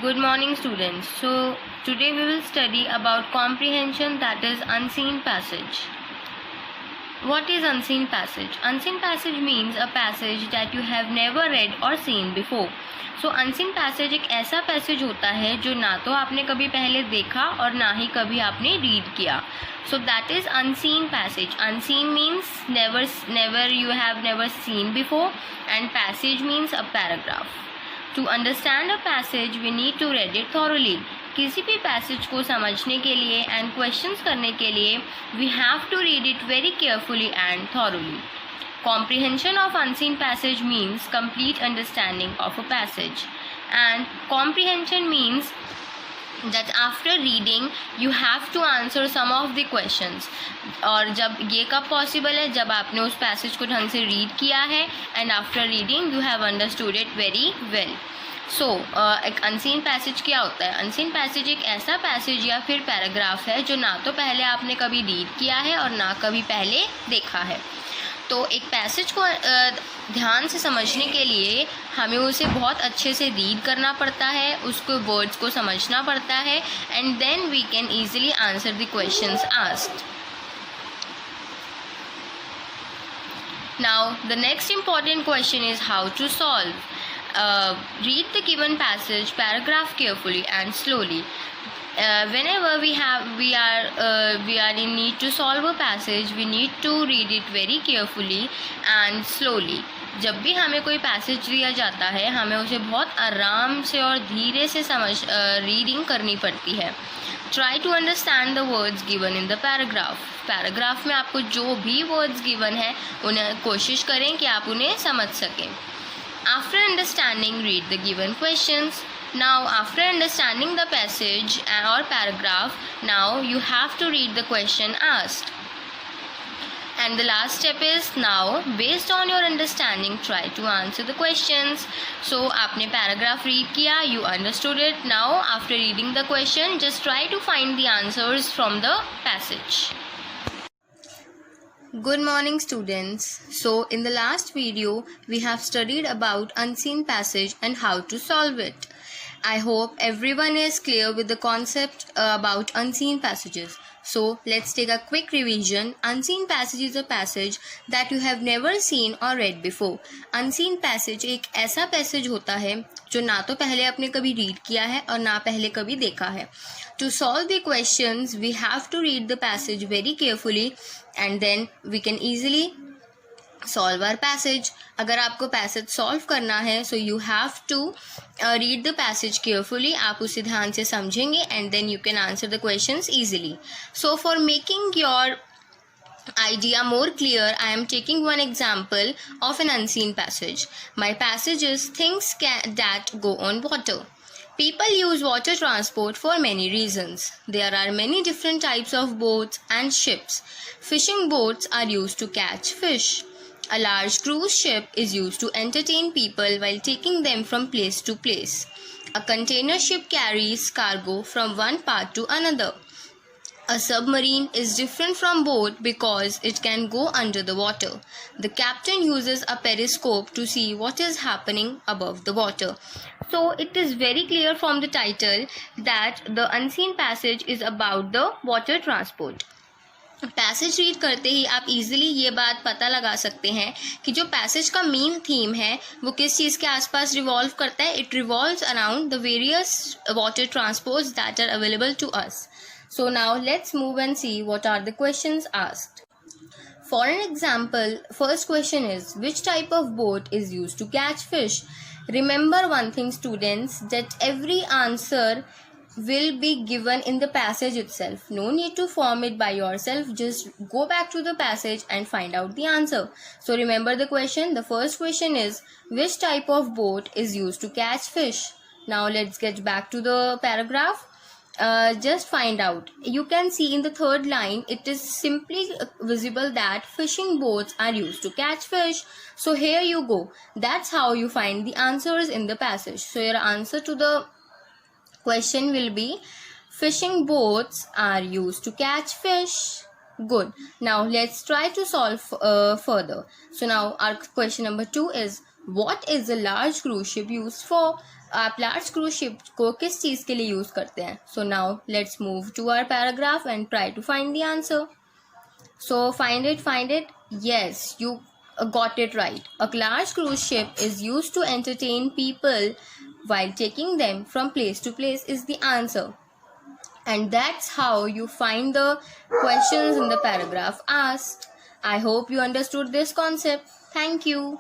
Good morning, students. So today we will study about comprehension, that is unseen passage. What is unseen passage? Unseen passage means a passage that you have never read or seen before. So unseen passage एक ऐसा passage होता है जो ना तो आपने कभी पहले देखा और ना ही कभी आपने रीड किया. So that is unseen passage. Unseen means never you have never seen before, and passage means a paragraph. To understand a passage we need to read it thoroughly. किसी भी पैसेज को समझने के लिए एंड क्वेश्चंस करने के लिए we have to read it very carefully and thoroughly. Comprehension of unseen passage means complete understanding of a passage, and comprehension means that after reading you have to answer some of the questions. और जब ये कब possible है? जब आपने उस passage को ढंग से रीड किया है and after reading you have understood it very well. So एक अनसीन पैसेज क्या होता है? अनसीन पैसेज एक ऐसा पैसेज या फिर पैराग्राफ है जो ना तो पहले आपने कभी रीड किया है और ना कभी पहले देखा है. तो एक पैसेज को ध्यान से समझने के लिए हमें उसे बहुत अच्छे से रीड करना पड़ता है, उसको वर्ड्स को समझना पड़ता है, and then we can easily answer the questions asked. Now the next important question is how to solve. Read the given passage paragraph carefully and slowly. Whenever we are in need to solve a passage, we need to read it very carefully and slowly. जब भी हमें कोई passage दिया जाता है हमें उसे बहुत आराम से और धीरे से रीडिंग करनी पड़ती है. Try to understand the words given in the paragraph. Paragraph में आपको जो भी वर्ड्स गिवन है उन्हें कोशिश करें कि आप उन्हें समझ सकें. After understanding, read the given questions. Now, after understanding the passage or paragraph, now you have to read the question asked. And the last step is now, based on your understanding, try to answer the questions. So, आपने paragraph read किया, you understood it. Now, after reading the question, just try to find the answers from the passage. Good morning, students. So in the last video we have studied about unseen passage and how to solve it. I hope everyone is clear with the concept about unseen passages. So let's take a quick revision. Unseen passage is a passage that you have never seen or read before. Unseen passage एक ऐसा passage होता है जो ना तो पहले आपने कभी read किया है और ना पहले कभी देखा है. To solve the questions we have to read the passage very carefully and then we can easily solve our passage. अगर आपको पैसेज सॉल्व करना है so you have to read the passage carefully. आप उसे ध्यान से समझेंगे and then you can answer the questions easily. So for making your idea more clear, I am taking one example of an unseen passage. My passage is things that go on water. People use water transport for many reasons. There are many different types of boats and ships. Fishing boats are used to catch fish. A large cruise ship is used to entertain people while taking them from place to place. A container ship carries cargo from one part to another. A submarine is different from boat because it can go under the water. The captain uses a periscope to see what is happening above the water. So it is very clear from the title that the unseen passage is about the water transport. Passage read करते ही आप easily ये बात पता लगा सकते हैं कि जो पैसेज का मेन थीम है वो किस चीज़ के आसपास रिवॉल्व करता है. It revolves around the various water transports that are available to us. So now let's move and see what are the questions asked. For an example, first question is, which type of boat is used to catch fish? Remember one thing, students, that every answer will be given in the passage itself. No need to form it by yourself. Just go back to the passage and find out the answer. So remember the question. The first question is, which type of boat is used to catch fish? Now let's get back to the paragraph. Just find out. You can see in the third line it is simply visible that fishing boats are used to catch fish. So here you go. That's how you find the answers in the passage. So your answer to the question will be fishing boats are used to catch fish. Good. Now let's try to solve further. So now our question number 2 is, What is a large cruise ship used for? आप large cruise ship को किस चीज़ के लिए use करते हैं? So now let's move to our paragraph and try to find the answer. So find it. Yes, you got it right. A large cruise ship is used to entertain people while taking them from place to place is the answer. And that's how you find the questions in the paragraph asked. I hope you understood this concept. Thank you.